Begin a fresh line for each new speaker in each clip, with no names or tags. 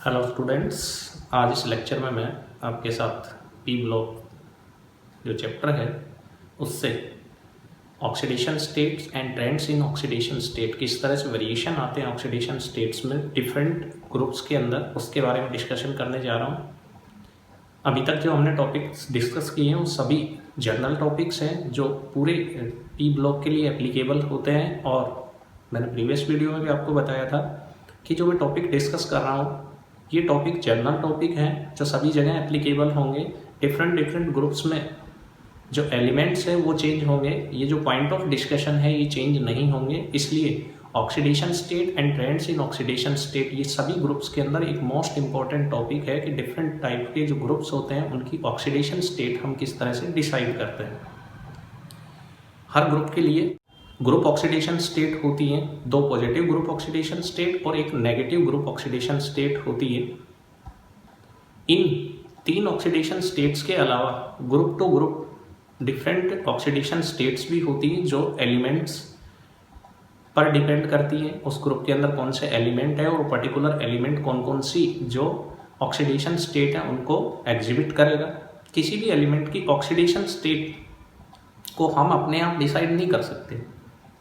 Hello students, आज इस lecture में मैं आपके साथ पी ब्लॉक जो चैप्टर है उससे oxidation states and trends in oxidation state, किस तरह से वेरिएशन आते हैं ऑक्सीडेशन स्टेट्स में डिफरेंट ग्रुप्स के अंदर, उसके बारे में डिस्कशन करने जा रहा हूँ। अभी तक जो हमने टॉपिक्स डिस्कस किए हैं वो सभी जनरल टॉपिक्स हैं जो पूरे पी ब्लॉक के लिए एप्लीकेबल होते हैं, और मैंने प्रीवियस वीडियो में भी आपको बताया था कि जो मैं टॉपिक डिस्कस कर रहा हूँ ये टॉपिक जनरल टॉपिक हैं जो सभी जगह एप्लीकेबल होंगे। डिफरेंट ग्रुप्स में जो एलिमेंट्स हैं वो चेंज होंगे, ये जो पॉइंट ऑफ डिस्कशन है ये चेंज नहीं होंगे। इसलिए oxidation state and trends in oxidation state ये सभी ग्रुप्स के अंदर एक मोस्ट इंपॉर्टेंट टॉपिक है कि डिफरेंट टाइप के जो ग्रुप्स होते हैं उनकी ऑक्सीडेशन स्टेट हम किस तरह से डिसाइड करते हैं। हर ग्रुप के लिए ग्रुप ऑक्सीडेशन स्टेट होती है, दो पॉजिटिव ग्रुप ऑक्सीडेशन स्टेट और एक नेगेटिव ग्रुप ऑक्सीडेशन स्टेट होती है। इन तीन ऑक्सीडेशन स्टेट्स के अलावा group to group different oxidation states भी होती हैं जो एलिमेंट्स पर डिपेंड करती है, उस ग्रुप के अंदर कौन से एलिमेंट है और पर्टिकुलर एलिमेंट कौन कौन सी जो ऑक्सीडेशन स्टेट है उनको एग्जिबिट करेगा। किसी भी एलिमेंट की ऑक्सीडेशन स्टेट को हम अपने आप डिसाइड नहीं कर सकते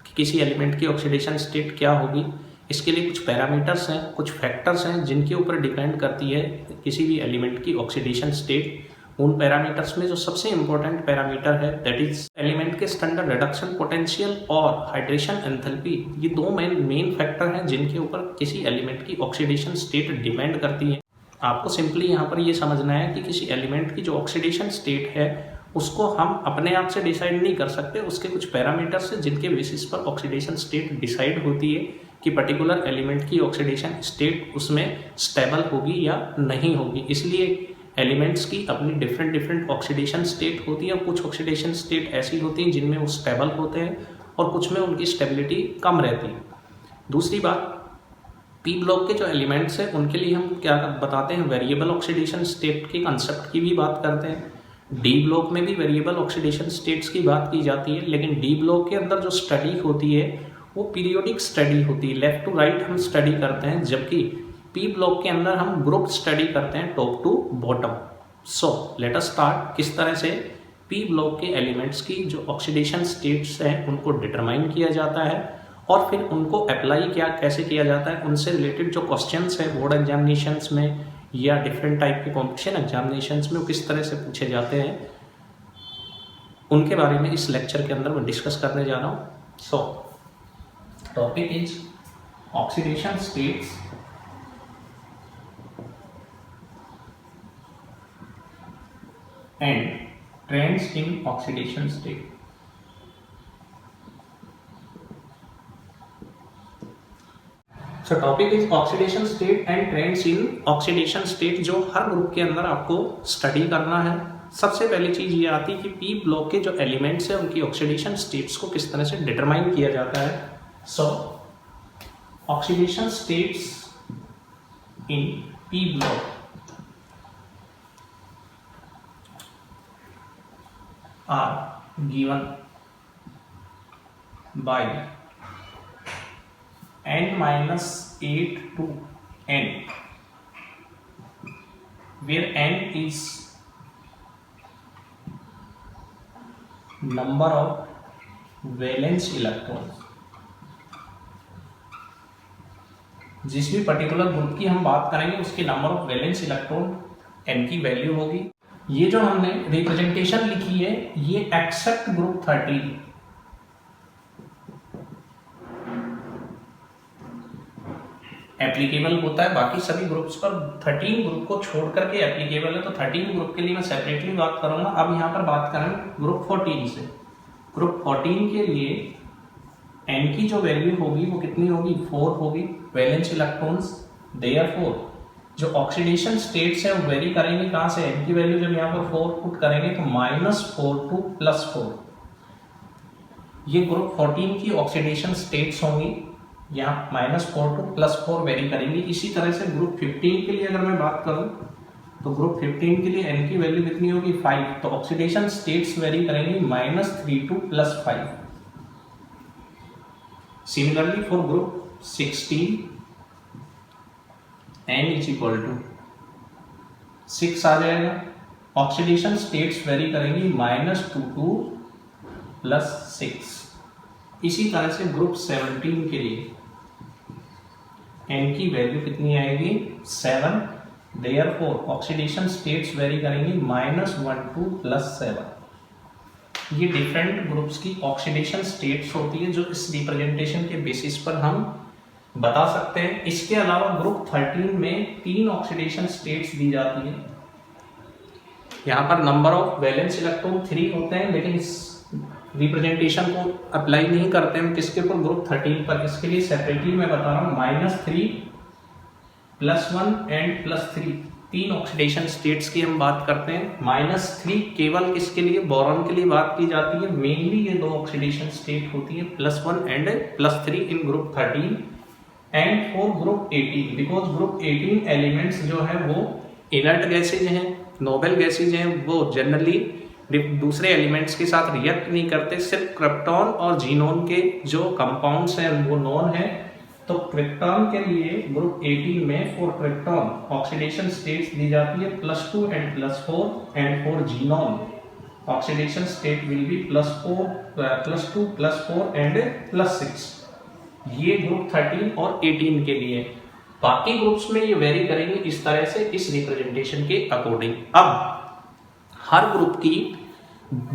कि किसी एलिमेंट की ऑक्सीडेशन स्टेट क्या होगी। इसके लिए कुछ पैरामीटर्स हैं, कुछ फैक्टर्स हैं जिनके ऊपर डिपेंड करती है किसी भी एलिमेंट की ऑक्सीडेशन स्टेट। उन पैरामीटर्स में जो सबसे इंपॉर्टेंट पैरामीटर है दैट इज एलिमेंट के स्टैंडर्ड रिडक्शन पोटेंशियल और हाइड्रेशन एंथैल्पी। ये दो मेन फैक्टर हैं जिनके ऊपर किसी एलिमेंट की ऑक्सीडेशन स्टेट डिपेंड करती है। आपको सिंपली यहाँ पर ये समझना है कि किसी एलिमेंट की जो ऑक्सीडेशन स्टेट है उसको हम अपने आप से डिसाइड नहीं कर सकते, उसके कुछ पैरामीटर्स हैं जिनके बेसिस पर ऑक्सीडेशन स्टेट डिसाइड होती है कि पर्टिकुलर एलिमेंट की ऑक्सीडेशन स्टेट उसमें स्टेबल होगी या नहीं होगी। इसलिए एलिमेंट्स की अपनी डिफरेंट ऑक्सीडेशन स्टेट होती है और कुछ ऑक्सीडेशन स्टेट ऐसी होती हैं जिनमें वो स्टेबल होते हैं और कुछ में उनकी स्टेबिलिटी कम रहती है। दूसरी बात, पी ब्लॉक के जो एलिमेंट्स हैं उनके लिए हम क्या बताते हैं, वेरिएबल ऑक्सीडेशन स्टेट के कंसेप्ट की भी बात करते हैं। डी ब्लॉक में भी वेरिएबल ऑक्सीडेशन स्टेट्स की बात की जाती है, लेकिन डी ब्लॉक के अंदर जो स्टडी होती है वो पीरियोडिक स्टडी होती है, लेफ्ट टू राइट हम स्टडी करते हैं, जबकि पी ब्लॉक के अंदर हम ग्रुप स्टडी करते हैं top to bottom. So let us start किस तरह से पी ब्लॉक के एलिमेंट्स की जो ऑक्सीडेशन स्टेट्स हैं उनको डिटरमाइन किया जाता है और फिर उनको अप्लाई कैसे किया जाता है। उनसे रिलेटेड जो क्वेश्चंस है बोर्ड एग्जामिनेशंस में या डिफरेंट टाइप के कॉम्पिटिशन एग्जामिनेशंस में वो किस तरह से पूछे जाते हैं, उनके बारे में इस लेक्चर के अंदर मैं डिस्कस करने जा रहा हूँ। सो topic is oxidation states and trends in oxidation state. So topic is oxidation state and trends in oxidation state, जो हर ग्रुप के अंदर आपको स्टडी करना है। सबसे पहली चीज ये आती है कि पी ब्लॉक के जो एलिमेंट्स हैं उनकी ऑक्सीडेशन स्टेट्स को किस तरह से डिटरमाइन किया जाता है। सो oxidation states in P block are given by n minus 8 to n, where n is number of valence electrons। जिस भी पर्टिकुलर ग्रुप की हम बात करेंगे उसके number of valence electron n की वैल्यू होगी। ये जो हमने रिप्रेजेंटेशन लिखी है ये एक्सेप्ट ग्रुप 13 एप्लीकेबल होता है, बाकी सभी ग्रुप्स पर 13 ग्रुप को छोड़ करके एप्लीकेबल है। तो 13 ग्रुप के लिए मैं सेपरेटली बात करूंगा। अब यहाँ पर बात करेंगे ग्रुप 14 से। ग्रुप 14 के लिए n की जो वैल्यू होगी वो कितनी होगी, 4 होगी वैलेंस इलेक्ट्रॉन्स। देयरफॉर जो ऑक्सीडेशन स्टेट्स है वो वेरी करेंगे कहां से, n की वैल्यू जब यहाँ पर 4 पुट करेंगे तो -4 टू +4, ये ग्रुप 14 की ऑक्सीडेशन स्टेट्स होंगी। यहाँ -4 टू +4 वेरी करेंगी। इसी तरह से ग्रुप 15 के लिए अगर मैं बात करूं तो ग्रुप 15 के लिए n की वैल्यू कितनी होगी, 5, तो ऑक्सीडेशन स्टेट्स वेरी करेंगी -3 to +5। Similarly for group 16 n is equal to 6 आ जाएगा। ऑक्सीडेशन स्टेट्स वेरी करेंगी -2 to +6। इसी तरह से ग्रुप 17 के लिए n की वैल्यू कितनी आएगी 7, देयरफॉर ऑक्सीडेशन स्टेट्स वेरी करेंगी -1 to +7। ये डिफरेंट ग्रुप्स की ऑक्सीडेशन स्टेट्स होती है जो इस रिप्रेजेंटेशन के बेसिस पर हम बता सकते हैं। इसके अलावा ग्रुप 13 में 3 ऑक्सीडेशन स्टेट्स दी जाती है। यहाँ पर नंबर ऑफ वैलेंस इलेक्ट्रॉन 3 होते हैं, लेकिन इस रिप्रेजेंटेशन को अप्लाई नहीं करते हैं किसके ऊपर, ग्रुप 13 पर। इसके लिए सेपरेटली मैं बता रहा हूँ -3 +1 एंड +3 3 ऑक्सीडेशन स्टेट्स की हम बात करते हैं। -3 केवल किसके लिए, बोरॉन के लिए बात की जाती है। मेनली ये 2 ऑक्सीडेशन स्टेट होती है +1 and +3 in group 13 and for group 18, because group 18 elements जो है वो इनर्ट गैसेज हैं, नोबल गैसेज हैं, वो जनरली दूसरे एलिमेंट्स के साथ रिएक्ट नहीं करते। सिर्फ क्रिप्टॉन और जीनोन के जो कंपाउंड्स हैं वो नॉन है। तो क्रिप्टॉन के लिए ग्रुप 18 में फॉर क्रिप्टॉन ऑक्सीडेशन स्टेट्स दी जाती है +2 and +4 and for xenon oxidation state will be +2 +4 and +6। ये ग्रुप 13 और 18 के लिए। बाकी ग्रुप्स में ये वेरी करेंगे इस तरह से, इस रिप्रेजेंटेशन के अकॉर्डिंग। अब हर ग्रुप की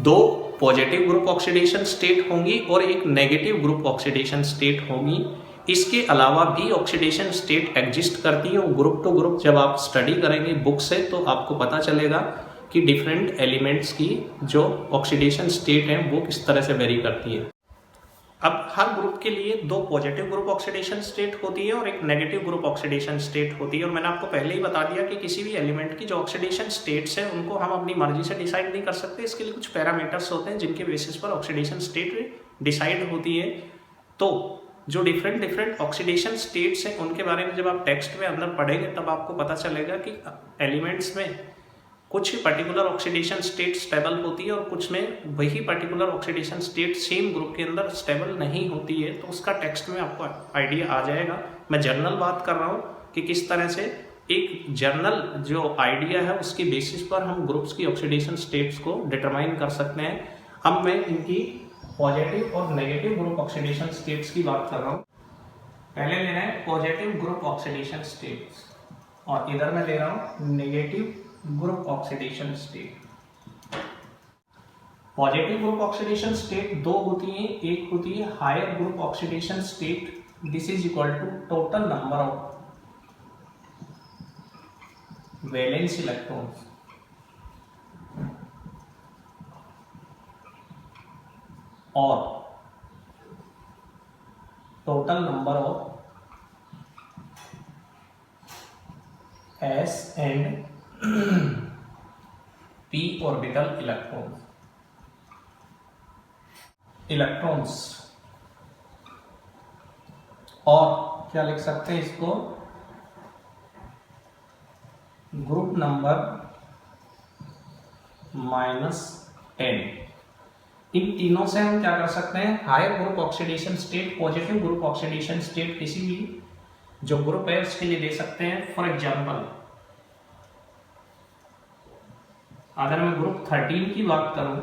2 पॉजिटिव ग्रुप ऑक्सीडेशन स्टेट होंगी और एक नेगेटिव ग्रुप ऑक्सीडेशन स्टेट होगी। इसके अलावा भी ऑक्सीडेशन स्टेट एग्जिस्ट करती है ग्रुप टू ग्रुप। जब आप स्टडी करेंगे बुक से तो आपको पता चलेगा कि डिफरेंट एलिमेंट्स की जो ऑक्सीडेशन स्टेट है वो किस तरह से वेरी करती है। अब हर ग्रुप के लिए 2 पॉजिटिव ग्रुप ऑक्सीडेशन स्टेट होती है और एक नेगेटिव ग्रुप ऑक्सीडेशन स्टेट होती है। और मैंने आपको पहले ही बता दिया कि किसी भी एलिमेंट की जो ऑक्सीडेशन स्टेट्स है उनको हम अपनी मर्जी से डिसाइड नहीं कर सकते। इसके लिए कुछ पैरामीटर्स होते हैं जिनके बेसिस पर ऑक्सीडेशन स्टेट डिसाइड होती है। तो जो डिफरेंट ऑक्सीडेशन स्टेट्स हैं उनके बारे में जब आप टेक्स्ट में अंदर पढ़ेंगे तब आपको पता चलेगा कि एलिमेंट्स में कुछ पर्टिकुलर ऑक्सीडेशन स्टेट स्टेबल होती है और कुछ में वही particular oxidation state same group के अंदर स्टेबल नहीं होती है। तो उसका टेक्स्ट में आपको आइडिया आ जाएगा। मैं जर्नल बात कर रहा हूँ कि किस तरह से एक जर्नल जो आइडिया है उसके बेसिस पर हम ग्रुप्स की ऑक्सीडेशन स्टेट्स को डिटरमाइन कर सकते हैं। अब मैं इनकी पॉजिटिव और नेगेटिव ग्रुप ऑक्सीडेशन स्टेट्स की बात कर रहा हूँ। पहले ले रहे हैं पॉजिटिव ग्रुप ऑक्सीडेशन स्टेट्स और इधर मैं ले रहा हूँ negative group oxidation state. Positive group oxidation state 2 होती हैं। एक होती है higher group oxidation state, this is equal to total number of valence electrons और total number of s and p orbital electrons. और क्या लिख सकते हैं इसको, ग्रुप नंबर -10। इन तीनों से हम क्या कर सकते हैं, higher group oxidation state, positive group oxidation state किसी भी जो ग्रुप है उसके लिए दे सकते हैं। फॉर एग्जांपल अगर मैं ग्रुप 13 की बात करूं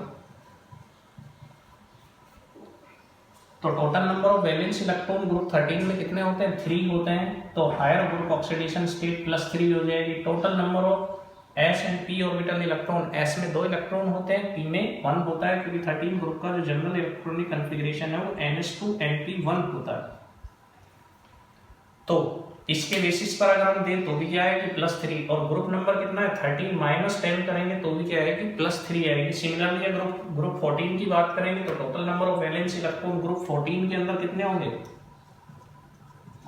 तो total number of valence electron group 13 में कितने होते हैं, 3 होते हैं। तो हायर ग्रुप ऑक्सीडेशन स्टेट +3 हो जाएगी। Total number of s and p orbital electron, s में 2 इलेक्ट्रॉन होते हैं, p में 1 होता है क्योंकि 13 ग्रुप का जो जनरल इलेक्ट्रॉनिक कॉन्फ़िगरेशन है वो ns2np1 होता है। तो इसके बेसिस पर अगर हम दें तो भी क्या है कि +3 और ग्रुप नंबर कितना है 13 -10 करेंगे तो भी क्या है कि +3 आएगी। सिमिलरली ग्रुप 14 की बात करेंगे तो total number of valence electron group 14 के अंदर कितने होंगे,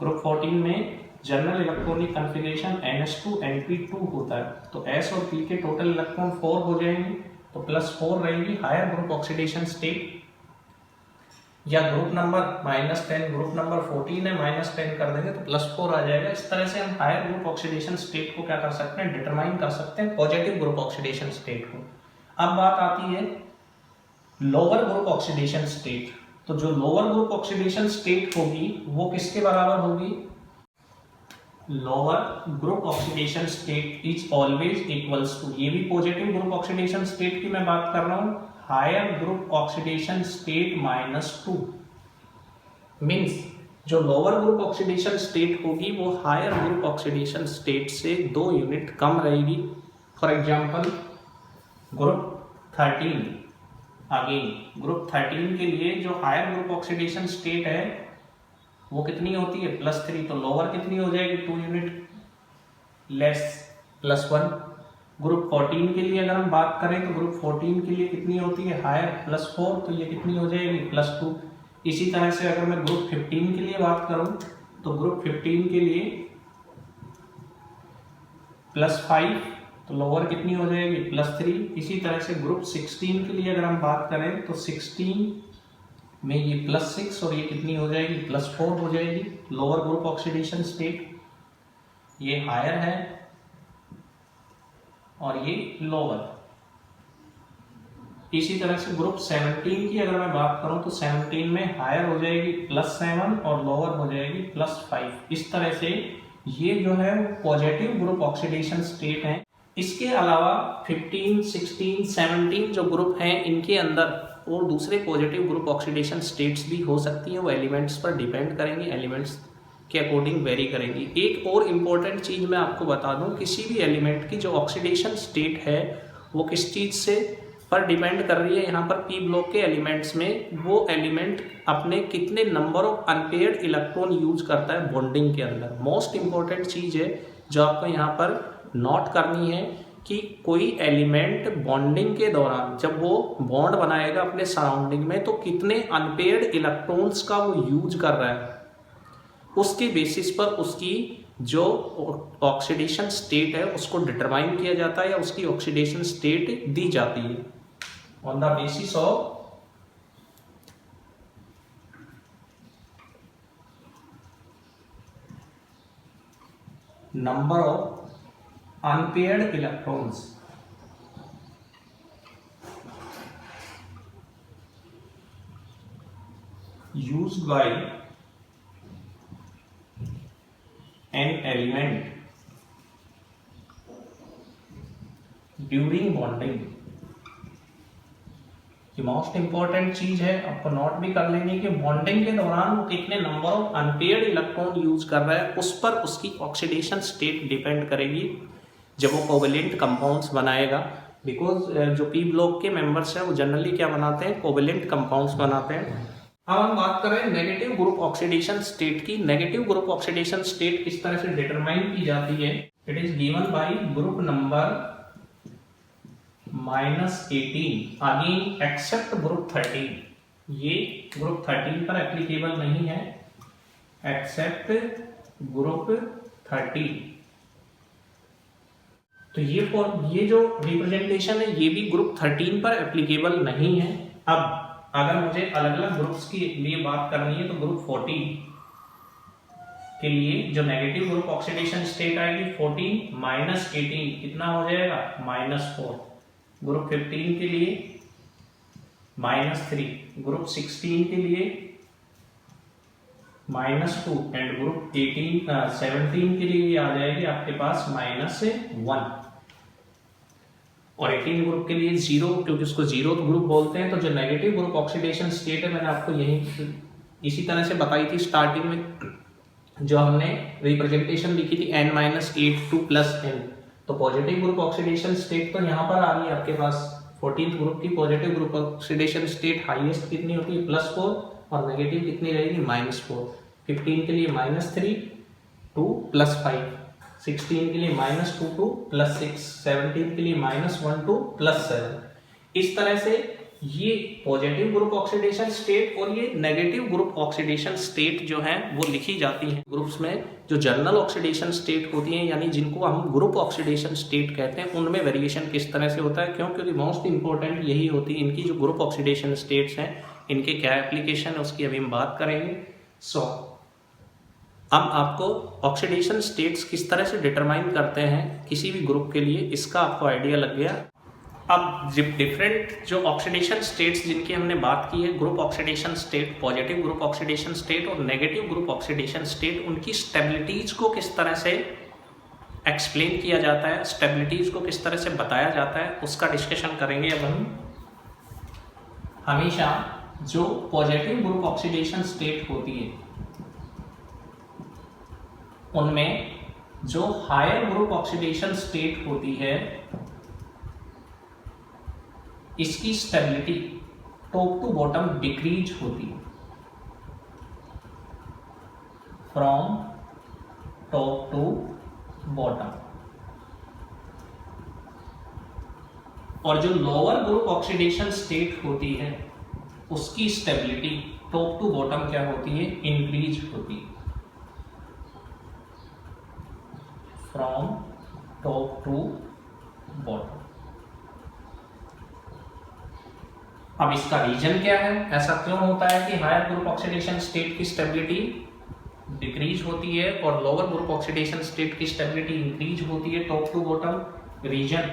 ग्रुप 14 में जनरल इलेक्ट्रॉनिक कॉन्फ़िगरेशन ns2np2 होता है। तो s और p के टोटल इलेक्ट्रॉन 4 हो जाएंगे तो +4 रहेगी हायर ग्रुप ऑक्सीडेशन स्टेट। या ग्रुप नंबर -10, ग्रुप नंबर 14 है -10 कर देंगे तो +4 आ जाएगा। इस तरह से हम हायर ग्रुप ऑक्सीडेशन स्टेट को क्या कर सकते हैं, डिटरमाइन कर सकते हैं पॉजिटिव ग्रुप ऑक्सीडेशन स्टेट को। अब बात आती है लोअर ग्रुप ऑक्सीडेशन स्टेट। तो जो लोअर ग्रुप ऑक्सीडेशन स्टेट होगी वो किसके बराबर होगी, lower group oxidation state is always equals to, ये भी पॉजिटिव ग्रुप ऑक्सीडेशन स्टेट की मैं बात कर रहा हूं, higher group oxidation state -2 means जो लोअर ग्रुप ऑक्सीडेशन स्टेट होगी वो हायर ग्रुप ऑक्सीडेशन स्टेट से 2 यूनिट कम रहेगी। For example group 13, again group 13 के लिए जो हायर ग्रुप ऑक्सीडेशन स्टेट है वो कितनी होती है +3, तो लोअर कितनी हो जाएगी 2 यूनिट लेस +1। ग्रुप 14 के लिए अगर हम बात करें तो ग्रुप 14 के लिए कितनी होती है हायर +4, तो ये कितनी हो जाएगी +2। इसी तरह से अगर मैं ग्रुप 15 के लिए बात करूं तो ग्रुप 15 के लिए +5, तो लोअर कितनी हो जाएगी +3। इसी तरह से ग्रुप 16 के लिए अगर हम बात करें तो 16 में ये +6 और ये कितनी हो जाएगी +4 हो जाएगी। लोअर ग्रुप ऑक्सीडेशन स्टेट ये हायर है और ये लोअर। इसी तरह से ग्रुप 17 की अगर मैं बात करूं तो 17 में हायर हो जाएगी +7 और लोअर हो जाएगी +5। इस तरह से ये जो है पॉजिटिव ग्रुप ऑक्सीडेशन स्टेट है। इसके अलावा 15, 16, 17 जो ग्रुप हैं इनके अंदर और दूसरे पॉजिटिव ग्रुप ऑक्सीडेशन स्टेट्स भी हो सकती हैं, वो एलिमेंट्स पर डिपेंड करेंगे, एलिमेंट्स के अकॉर्डिंग वेरी करेंगी। एक और इम्पोर्टेंट चीज़ मैं आपको बता दूं, किसी भी एलिमेंट की जो ऑक्सीडेशन स्टेट है वो किस चीज़ से पर डिपेंड कर रही है। यहाँ पर पी ब्लॉक के एलिमेंट्स में वो एलिमेंट अपने कितने number of unpaired electron use करता है बॉन्डिंग के अंदर। मोस्ट इंपॉर्टेंट चीज़ है जो आपको यहाँ पर नोट करनी है कि कोई एलिमेंट बॉन्डिंग के दौरान जब वो बॉन्ड बनाएगा अपने सराउंडिंग में तो कितने अनपेयर्ड इलेक्ट्रॉन्स का वो यूज कर रहा है, उसके बेसिस पर उसकी जो ऑक्सीडेशन स्टेट है उसको डिटरमाइन किया जाता है या उसकी ऑक्सीडेशन स्टेट दी जाती है on the basis of number of unpaired electrons used by an element during bonding। ये मोस्ट इंपॉर्टेंट चीज है, आपको नोट भी कर लेनी है कि बॉन्डिंग के दौरान वो कितने number of unpaired electron use कर रहा है उस पर उसकी ऑक्सीडेशन स्टेट डिपेंड करेगी जब वो कोवेलेंट कंपाउंड्स बनाएगा। बिकॉज जो पी ब्लॉक के मेंबर्स हैं वो जनरली क्या बनाते हैं, कोवेलेंट कंपाउंड्स बनाते हैं। अब हम बात कर रहे हैं नेगेटिव ग्रुप ऑक्सीडेशन स्टेट की। नेगेटिव ग्रुप ऑक्सीडेशन स्टेट किस तरह से डिटरमाइन की जाती है, it is given by group number -18 again except group 13। ये ग्रुप 13 पर एप्लीकेबल नहीं है, एक्सेप्ट ग्रुप 13। तो ये जो रिप्रेजेंटेशन है ये भी ग्रुप 13 पर एप्लीकेबल नहीं है। अब अगर मुझे अलग अलग ग्रुप्स के लिए बात करनी है तो ग्रुप 14 के लिए जो नेगेटिव ग्रुप ऑक्सीडेशन स्टेट आएगी 14 -18 कितना हो जाएगा -4। ग्रुप 15 के लिए -3, ग्रुप 16 के लिए -2 एंड ग्रुप 17 के लिए आ जाएगी आपके पास -1 और 18 ग्रुप के लिए 0, क्योंकि उसको 0 ग्रुप बोलते हैं। तो जो नेगेटिव ग्रुप ऑक्सीडेशन स्टेट है मैंने आपको यही इसी तरह से बताई थी स्टार्टिंग में, जो हमने रिप्रेजेंटेशन लिखी थी n-8 2 +n। तो पॉजिटिव ग्रुप ऑक्सीडेशन स्टेट तो यहाँ पर आ रही है आपके पास 14th ग्रुप की positive group oxidation state highest कितनी होती है +4 और नेगेटिव कितनी रहेगी -4। 15 के लिए -3 2 +5, 16 के लिए -2 2 +6, 17 के लिए -1 2 +7। इस तरह से ये पॉजिटिव ग्रुप ऑक्सीडेशन स्टेट और ये नेगेटिव ग्रुप ऑक्सीडेशन स्टेट जो है वो लिखी जाती हैं ग्रुप्स में। जो जनरल ऑक्सीडेशन स्टेट होती हैं यानी जिनको हम ग्रुप ऑक्सीडेशन स्टेट कहते हैं उनमें वेरिएशन किस तरह से होता है, क्योंकि मोस्ट इंपॉर्टेंट यही होती है इनकी जो ग्रुप ऑक्सीडेशन स्टेट्स हैं इनके क्या एप्लीकेशन है उसकी अभी हम बात करेंगे। अब आपको ऑक्सीडेशन स्टेट्स किस तरह से डिटरमाइन करते हैं किसी भी ग्रुप के लिए इसका आपको आइडिया लग गया। अब डिफरेंट जो ऑक्सीडेशन स्टेट्स जिनकी हमने बात की है, group oxidation state, positive group oxidation state और नेगेटिव ग्रुप ऑक्सीडेशन स्टेट, उनकी स्टेबिलिटीज को किस तरह से एक्सप्लेन किया जाता है, स्टेबिलिटीज को किस तरह से बताया जाता है, उसका डिस्कशन करेंगे। अब हम हमेशा जो पॉजिटिव ग्रुप ऑक्सीडेशन स्टेट होती है उनमें जो हायर ग्रुप ऑक्सीडेशन स्टेट होती है इसकी stability top to bottom decrease होती है, फ्रॉम टॉप टू बॉटम। और जो लोअर ग्रुप ऑक्सीडेशन स्टेट होती है उसकी स्टेबिलिटी टॉप टू बॉटम क्या होती है, इंक्रीज होती है, फ्रॉम टॉप टू बॉटम। अब इसका रीजन क्या है, ऐसा क्यों होता है कि हायर ग्रुप ऑक्सीडेशन स्टेट की स्टेबिलिटी डिक्रीज होती है और लोअर ग्रुप ऑक्सीडेशन स्टेट की स्टेबिलिटी इंक्रीज होती है top to bottom? Reason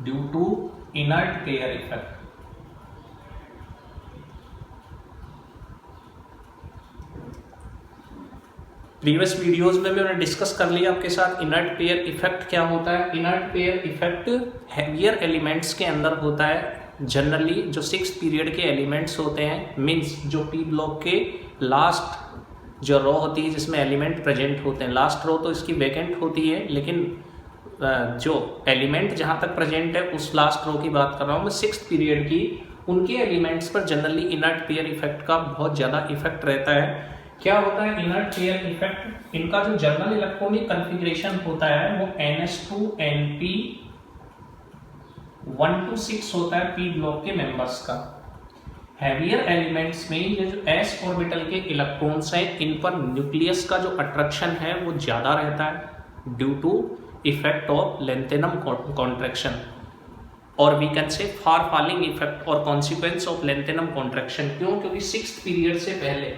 due to inert pair effect. Previous videos में मैंने डिस्कस कर लिया आपके साथ इनर्ट पेयर इफेक्ट क्या होता है। Inert pair effect heavier elements के अंदर होता है। जनरली जो 6th पीरियड के एलिमेंट्स होते हैं, मींस जो पी ब्लॉक के लास्ट जो रो होती है जिसमें एलिमेंट प्रेजेंट होते हैं, लास्ट रो तो इसकी वैकेंट होती है, लेकिन जो एलिमेंट जहां तक प्रेजेंट है उस लास्ट रो की बात कर रहा हूं मैं 6th पीरियड की, उनके एलिमेंट्स पर जनरली इनर्ट पेयर इफेक्ट का बहुत ज़्यादा इफेक्ट रहता है। क्या होता है इनर्ट पेयर इफेक्ट? इनका जो जनरल इलेक्ट्रॉनिक कन्फिग्रेशन होता है वो NH2Np 1 to 6 होता है पी ब्लॉक के मेंबर्स का। हैवियर एलिमेंट्स में ये जो s ऑर्बिटल के इलेक्ट्रॉन्स हैं इन पर न्यूक्लियस का जो अट्रैक्शन है वो ज़्यादा रहता है due to effect of lanthanum contraction, और we can say far falling effect और कॉन्सिक्वेंस ऑफ लेंथेनम कॉन्ट्रैक्शन। क्यों? क्योंकि 6th पीरियड से पहले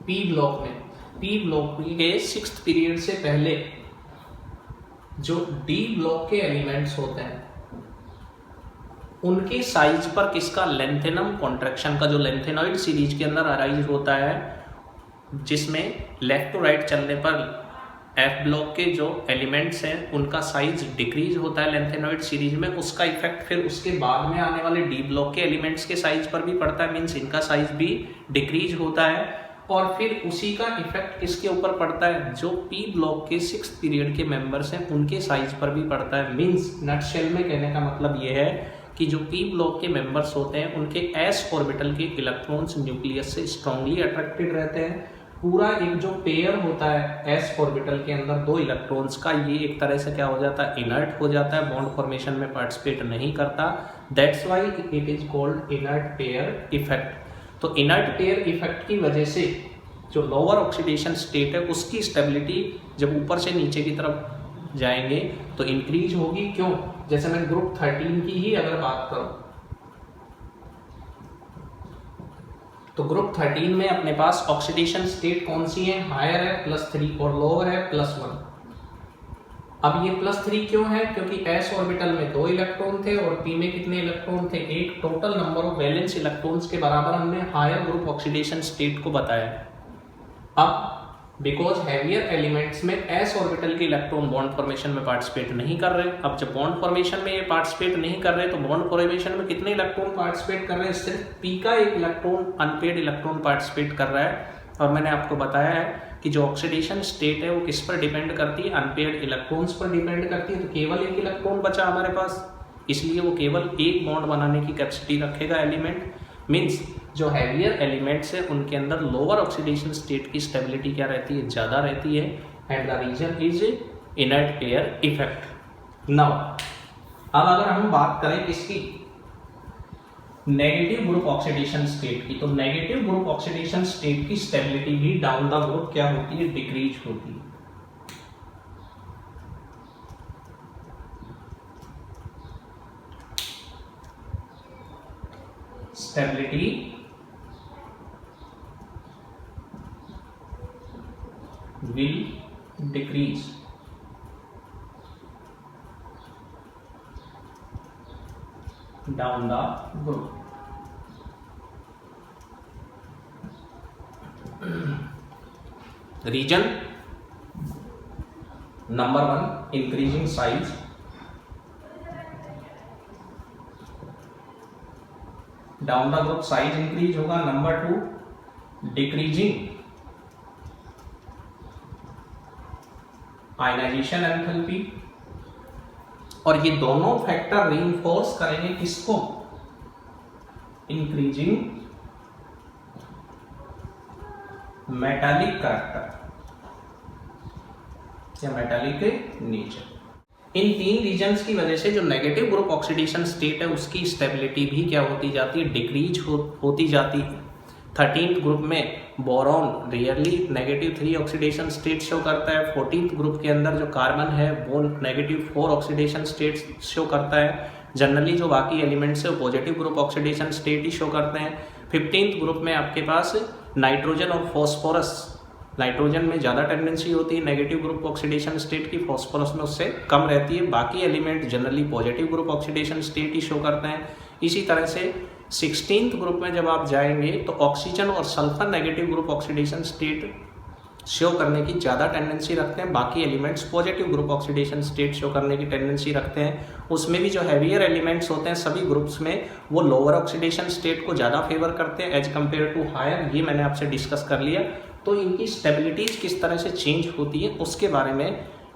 पी ब्लॉक के 6th पीरियड से पहले जो डी ब्लॉक के एलिमेंट्स होते हैं उनके साइज पर किसका, लेंथेनम कॉन्ट्रैक्शन का, जो लेंथेनॉइड सीरीज के अंदर अराइज होता है, जिसमें लेफ्ट टू राइट चलने पर एफ ब्लॉक के जो एलिमेंट्स हैं उनका साइज डिक्रीज होता है लेंथेनॉइड सीरीज में। उसका इफेक्ट फिर उसके बाद में आने वाले डी ब्लॉक के एलिमेंट्स के साइज पर भी पड़ता है, मीन्स इनका साइज भी डिक्रीज होता है। और फिर उसी का इफेक्ट किसके ऊपर पड़ता है, जो पी ब्लॉक के 6th पीरियड के मेंबर्स हैं उनके साइज पर भी पड़ता है। मीन्स नटशेल में कहने का मतलब ये है कि जो पी ब्लॉक के मेंबर्स होते हैं उनके s ऑर्बिटल के इलेक्ट्रॉन्स न्यूक्लियस से स्ट्रांगली अट्रैक्टेड रहते हैं। पूरा एक जो पेयर होता है s ऑर्बिटल के अंदर 2 इलेक्ट्रॉन्स का, ये एक तरह से क्या हो जाता है, इनर्ट हो जाता है, बॉन्ड फॉर्मेशन में पार्टिसिपेट नहीं करता। That's why it is called inert pair effect. तो इनर्ट पेयर इफेक्ट की वजह से जो लोअर ऑक्सीडेशन स्टेट है उसकी स्टेबिलिटी जब ऊपर से नीचे की तरफ जाएंगे तो इंक्रीज होगी। क्यों? जैसे मैं ग्रुप 13 की ही अगर बात करूं तो ग्रुप 13 में अपने पास ऑक्सीडेशन स्टेट कौन सी है, हायर है +3 और लोअर है +1। अब ये +3 क्यों है? क्योंकि s ऑर्बिटल में 2 इलेक्ट्रॉन थे और p में कितने इलेक्ट्रॉन थे, एक। Total number of valence electrons के बराबर हमने हायर ग्रुप ऑक्सीडेशन स्टेट को बताया। अब बिकॉज हैवियर एलिमेंट्स में s ऑर्बिटल के इलेक्ट्रॉन बॉन्ड फॉर्मेशन में पार्टिसिपेट नहीं कर रहे। अब जब बॉन्ड फॉर्मेशन में ये पार्टिसिपेट नहीं कर रहे तो बॉन्ड फॉर्मेशन में कितने इलेक्ट्रॉन पार्टिसिपेट कर रहे हैं, सिर्फ p का एक इलेक्ट्रॉन अनपेड इलेक्ट्रॉन पार्टिसिपेट कर रहा है। और मैंने आपको बताया है कि जो ऑक्सीडेशन स्टेट है वो किस पर डिपेंड करती है, अनपेड इलेक्ट्रॉन्स पर डिपेंड करती है। तो केवल एक इलेक्ट्रॉन बचा हमारे पास, इसलिए वो केवल एक बॉन्ड बनाने की कैपेसिटी रखेगा एलिमेंट। मीन्स जो हैवियर एलिमेंट्स है उनके अंदर लोअर ऑक्सीडेशन स्टेट की स्टेबिलिटी क्या रहती है, ज़्यादा रहती है। And the reason is inert pair effect. Now अब अगर हम बात करें किसकी, नेगेटिव ग्रुप ऑक्सीडेशन स्टेट की, तो नेगेटिव ग्रुप ऑक्सीडेशन स्टेट की स्टेबिलिटी भी डाउन द ग्रुप क्या होती है, डिक्रीज होती है। Stability will decrease down the group. Reason number 1, increasing size. Down the group size increase होगा. Number 2, decreasing ionization enthalpy. और ये दोनों फैक्टर रीइंफोर्स करेंगे किसको? इंक्रीजिंग मेटालिक कैरेक्टर या मेटालिक नेचर. इन 3 रीजन्स की वजह से जो नेगेटिव ग्रुप ऑक्सीडेशन स्टेट है उसकी स्टेबिलिटी भी क्या होती जाती है? डिक्रीज होती जाती है. 13th ग्रुप में boron rarely negative 3 oxidation state show करता है. 14th ग्रुप के अंदर जो कार्बन है वो नेगेटिव 4 ऑक्सीडेशन स्टेट शो करता है. जनरली जो बाकी एलिमेंट्स है वो पॉजिटिव ग्रुप ऑक्सीडेशन स्टेट ही शो करते हैं. 15th ग्रुप में आपके पास नाइट्रोजन और फॉस्फोरस, नाइट्रोजन में ज़्यादा टेंडेंसी होती है नेगेटिव ग्रुप ऑक्सीडेशन स्टेट की, फॉस्फोरस में उससे कम रहती है. बाकी element generally positive group oxidation state ही शो करते हैं. इसी तरह से 16th ग्रुप में जब आप जाएंगे तो ऑक्सीजन और sulphur negative group oxidation state show करने की ज़्यादा टेंडेंसी रखते हैं. बाकी elements positive group oxidation state show करने की टेंडेंसी रखते हैं. उसमें भी जो हैवियर एलिमेंट्स होते हैं सभी ग्रुप्स में वो लोअर ऑक्सीडेशन स्टेट को ज़्यादा फेवर करते हैं एज कम्पेयर टू हायर. ये मैंने आपसे डिस्कस कर लिया. तो इनकी स्टेबिलिटीज किस तरह से चेंज होती है उसके बारे में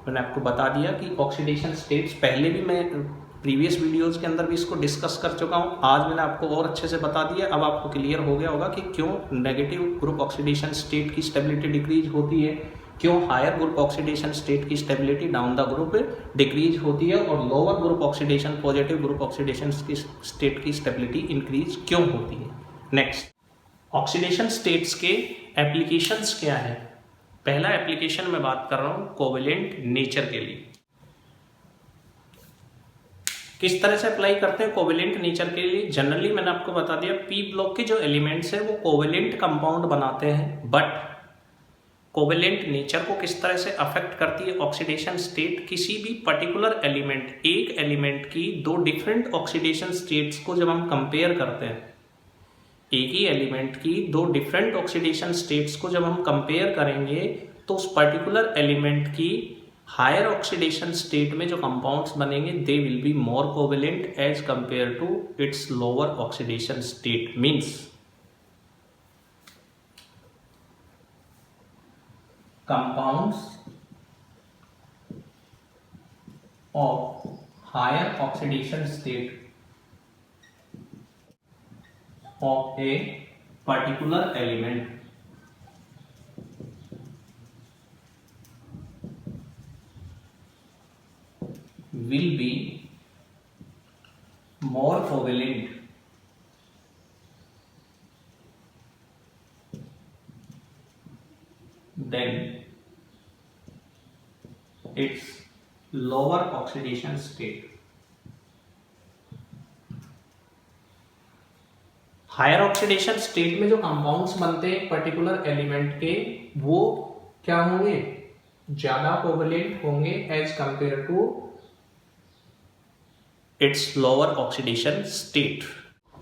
मैंने आपको बता दिया कि ऑक्सीडेशन स्टेट्स पहले भी मैं प्रीवियस वीडियोस के अंदर भी इसको डिस्कस कर चुका हूँ. आज मैंने आपको और अच्छे से बता दिया. अब आपको क्लियर हो गया होगा कि क्यों नेगेटिव ग्रुप ऑक्सीडेशन स्टेट की स्टेबिलिटी डिक्रीज होती है, क्यों हायर ग्रुप ऑक्सीडेशन स्टेट की stability down the group decrease होती है और lower group oxidation positive group oxidation की स्टेट की स्टेबिलिटी इंक्रीज क्यों होती है. नेक्स्ट, ऑक्सीडेशन स्टेट्स के एप्लीकेशंस क्या है. पहला एप्लीकेशन मैं बात कर रहा हूँ कोवेलेंट नेचर के लिए. किस तरह से अप्लाई करते हैं कोवेलेंट नेचर के लिए? जनरली मैंने आपको बता दिया पी ब्लॉक के जो एलिमेंट्स हैं वो कोवेलेंट कंपाउंड बनाते हैं. बट कोवेलेंट नेचर को किस तरह से अफेक्ट करती है ऑक्सीडेशन स्टेट? किसी भी पर्टिकुलर एलिमेंट, एक एलिमेंट की 2 डिफरेंट ऑक्सीडेशन स्टेट्स को जब हम कंपेयर करते हैं, एक ही एलिमेंट की 2 डिफरेंट ऑक्सीडेशन स्टेट्स को जब हम कंपेयर करेंगे तो उस पर्टिकुलर एलिमेंट की हायर ऑक्सीडेशन स्टेट में जो कंपाउंड्स बनेंगे they will be more covalent as compare to its lower oxidation state. Means compounds of higher oxidation state of a particular element will be more covalent than its lower oxidation state. Higher oxidation state में जो compounds बनते हैं particular element के वो क्या होंगे? ज्यादा covalent होंगे as compare to its lower oxidation state.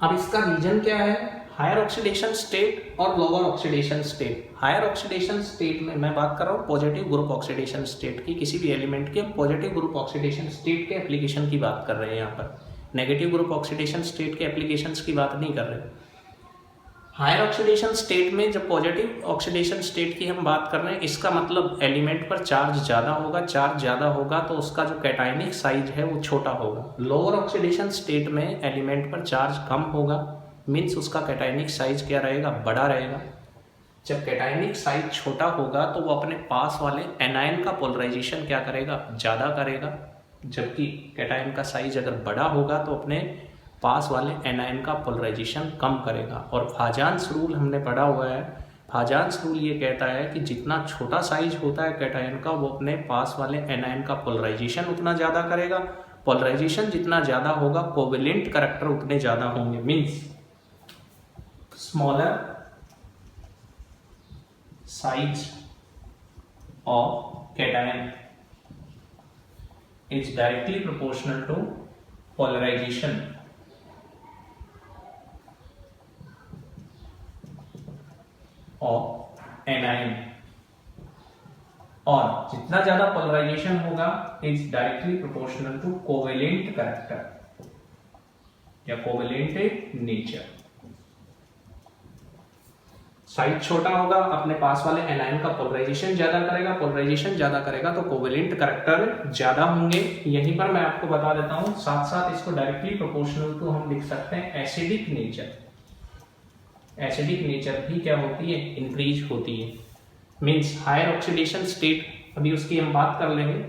अब इसका रीजन क्या है? हायर ऑक्सीडेशन स्टेट और lower oxidation state. Higher oxidation state में मैं बात कर रहा हूँ पॉजिटिव ग्रुप ऑक्सीडेशन स्टेट की. किसी भी एलिमेंट के पॉजिटिव ग्रुप ऑक्सीडेशन स्टेट के एप्लीकेशन की बात कर रहे हैं यहाँ पर. नेगेटिव ग्रुप ऑक्सीडेशन स्टेट के एप्लीकेशंस की बात नहीं कर रहे. हायर ऑक्सीडेशन स्टेट में जब पॉजिटिव ऑक्सीडेशन स्टेट की हम बात कर रहे हैं इसका मतलब एलिमेंट पर चार्ज ज़्यादा होगा. चार्ज ज़्यादा होगा तो उसका जो कैटायनिक साइज है वो छोटा होगा. लोअर ऑक्सीडेशन स्टेट में एलिमेंट पर चार्ज कम होगा, मीन्स उसका कैटायनिक साइज क्या रहेगा? बड़ा रहेगा. जब कैटायनिक साइज छोटा होगा तो वो अपने पास वाले एनायन का पोलराइजेशन क्या करेगा? ज़्यादा करेगा. जबकि कैटायन का साइज अगर बड़ा होगा तो अपने पास वाले एनायन का पोलराइजेशन कम करेगा. और फाजान्स रूल हमने पढ़ा हुआ है. फाजान्स रूल ये कहता है कि जितना छोटा साइज होता है कैटायन का वो अपने पास वाले एनायन का पोलराइजेशन उतना ज़्यादा करेगा. पोलराइजेशन जितना ज़्यादा होगा कोवेलेंट करैक्टर उतने ज़्यादा होंगे. Means smaller size of cation is directly proportional to polarization of anion, और जितना ज्यादा पोलराइजेशन होगा is directly proportional to covalent character या कोवेलेंट नेचर। साइज छोटा होगा, अपने पास वाले एनायन का पोलराइजेशन ज्यादा करेगा, पोलराइजेशन ज्यादा करेगा तो कोवेलेंट कैरेक्टर ज्यादा होंगे। यहीं पर मैं आपको बता देता हूं, साथ साथ इसको डायरेक्टली प्रोपोर्शनल टू हम लिख सकते हैं एसिडिक नेचर। एसिडिक नेचर भी क्या होती है, इंक्रीज होती है, मीन्स हायर ऑक्सीडेशन स्टेट। अभी उसकी हम बात कर लेंगे,